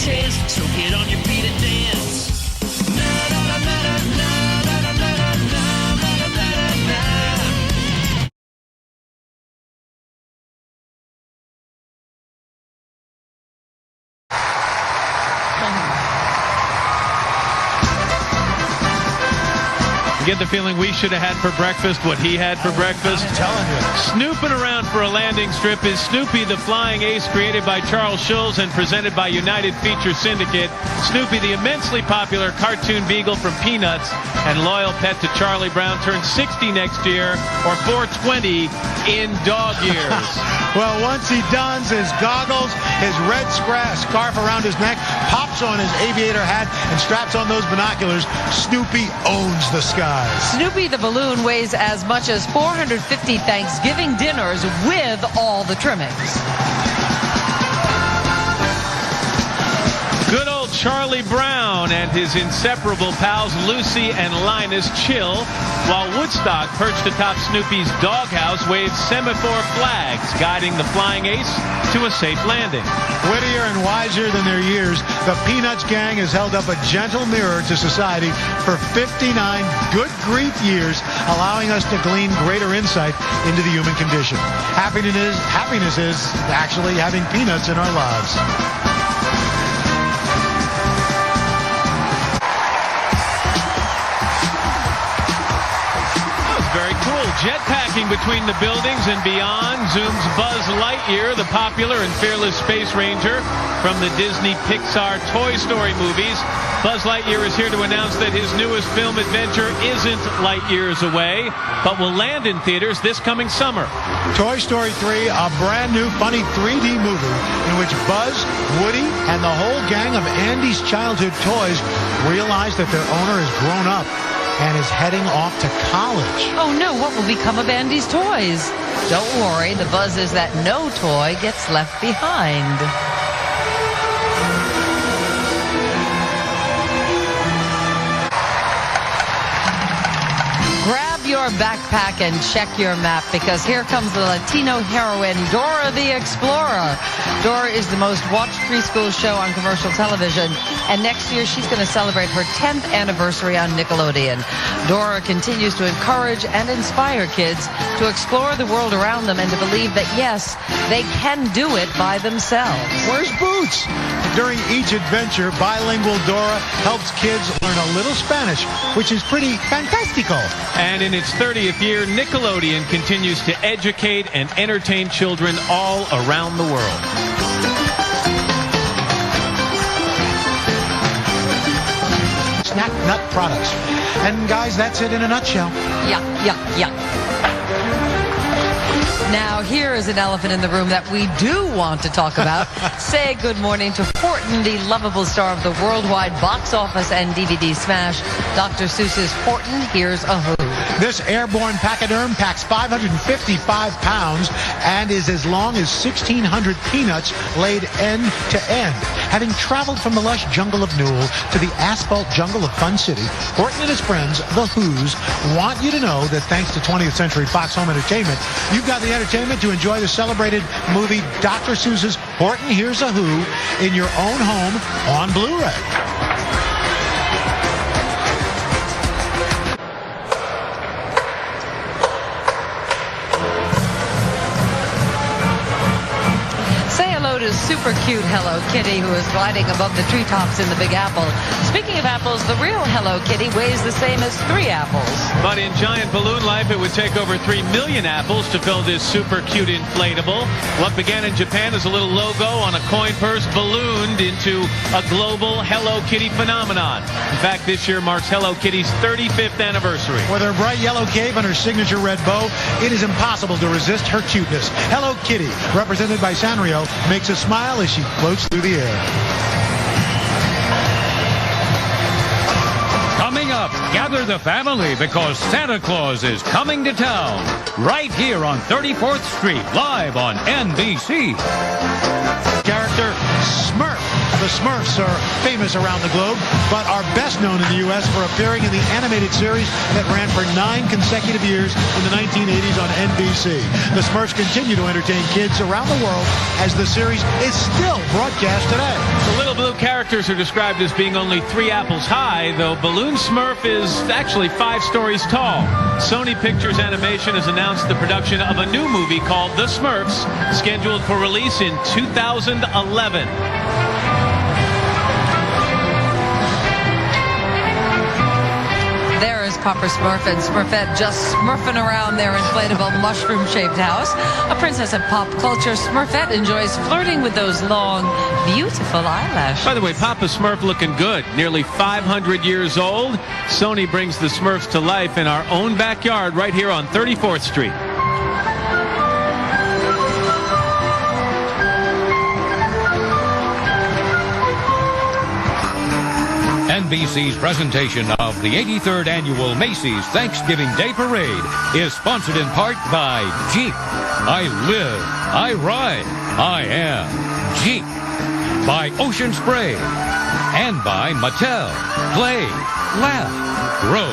says, so get on your feet and dance. You get the feeling we should have had for breakfast what he had for breakfast. I'm telling you. Snooping around for a landing strip is Snoopy the Flying Ace, created by Charles Schulz and presented by United Feature Syndicate. Snoopy, the immensely popular cartoon beagle from Peanuts and loyal pet to Charlie Brown, turns 60 next year, or 420 in dog years. Well, once he dons his goggles, his red scarf around his neck, pops on his aviator hat, and straps on those binoculars, Snoopy owns the skies. Snoopy the balloon weighs as much as 450 Thanksgiving dinners with all the trimmings. Good old Charlie Brown and his inseparable pals Lucy and Linus chill, while Woodstock, perched atop Snoopy's doghouse, waves semaphore flags, guiding the Flying Ace to a safe landing. Wittier and wiser than their years, the Peanuts gang has held up a gentle mirror to society for 59 good grief years, allowing us to glean greater insight into the human condition. Happiness is actually having peanuts in our lives. Very cool. Jetpacking between the buildings and beyond zooms Buzz Lightyear, the popular and fearless space ranger from the Disney Pixar Toy Story movies. Buzz Lightyear is here to announce that his newest film adventure isn't light years away, but will land in theaters this coming summer. Toy Story 3, a brand new funny 3D movie in which Buzz, Woody, and the whole gang of Andy's childhood toys realize that their owner has grown up and is heading off to college. Oh no, what will become of Andy's toys? Don't worry, the buzz is that no toy gets left behind. Grab your backpack and check your map, because here comes the Latino heroine, Dora the Explorer. Dora is the most watched preschool show on commercial television, and next year she's going to celebrate her 10th anniversary on Nickelodeon. Dora continues to encourage and inspire kids to explore the world around them and to believe that, yes, they can do it by themselves. Where's Boots? During each adventure, bilingual Dora helps kids learn a little Spanish, which is pretty fantastico. And in its 30th year, Nickelodeon continues to educate and entertain children all around the world. Snack nut products. And guys, that's it in a nutshell. Yuck, yuck, yuck. Now, here is an elephant in the room that we do want to talk about. Say good morning to Horton, the lovable star of the worldwide box office and DVD smash, Dr. Seuss's Horton Hears a Who. This airborne pachyderm packs 555 pounds and is as long as 1,600 peanuts laid end to end. Having traveled from the lush jungle of Newell to the asphalt jungle of Fun City, Horton and his friends, the Who's, want you to know that thanks to 20th Century Fox Home Entertainment, you've got the entertainment to enjoy the celebrated movie Dr. Seuss's Horton Hears a Who in your own home on Blu-ray. To super cute Hello Kitty, who is gliding above the treetops in the Big Apple. Speaking of apples, the real Hello Kitty weighs the same as 3 apples. But in giant balloon life, it would take over 3 million apples to fill this super cute inflatable. What began in Japan as a little logo on a coin purse ballooned into a global Hello Kitty phenomenon. In fact, this year marks Hello Kitty's 35th anniversary. With her bright yellow cape and her signature red bow, it is impossible to resist her cuteness. Hello Kitty, represented by Sanrio, makes a smile as she floats through the air. Coming up, gather the family because Santa Claus is coming to town. Right here on 34th Street, live on NBC. Character Smurf the Smurfs are famous around the globe, but are best known in the U.S. for appearing in the animated series that ran for 9 consecutive years in the 1980s on NBC. The Smurfs continue to entertain kids around the world as the series is still broadcast today. The little blue characters are described as being only 3 apples high, though Balloon Smurf is actually 5 stories tall. Sony Pictures Animation has announced the production of a new movie called The Smurfs, scheduled for release in 2011. There is Papa Smurf and Smurfette just smurfing around their inflatable mushroom-shaped house. A princess of pop culture, Smurfette enjoys flirting with those long, beautiful eyelashes. By the way, Papa Smurf looking good. Nearly 500 years old. Sony brings the Smurfs to life in our own backyard right here on 34th Street. NBC's presentation of the 83rd Annual Macy's Thanksgiving Day Parade is sponsored in part by Jeep. I live, I ride, I am Jeep. By Ocean Spray. And by Mattel. Play, laugh, grow.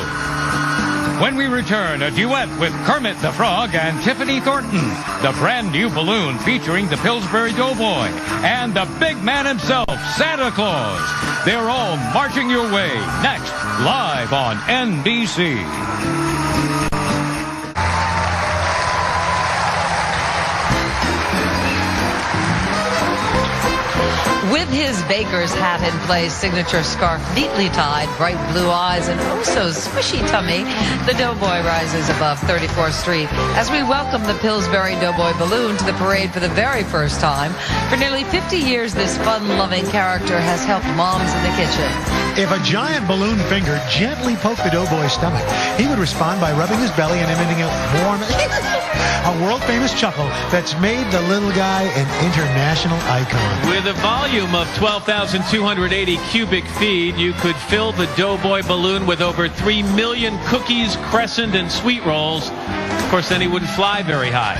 When we return, a duet with Kermit the Frog and Tiffany Thornton. The brand new balloon featuring the Pillsbury Doughboy and the big man himself, Santa Claus. They're all marching your way next, live on NBC. With his baker's hat in place, signature scarf neatly tied, bright blue eyes, and oh so squishy tummy, the Doughboy rises above 34th Street as we welcome the Pillsbury Doughboy balloon to the parade for the very first time. For nearly 50 years, this fun-loving character has helped moms in the kitchen. If a giant balloon finger gently poked the Doughboy's stomach, he would respond by rubbing his belly and emitting a warm, a world-famous chuckle that's made the little guy an international icon. With a volume of 12,280 cubic feet, you could fill the Doughboy balloon with over 3 million cookies, crescent, and sweet rolls. Of course, then he wouldn't fly very high.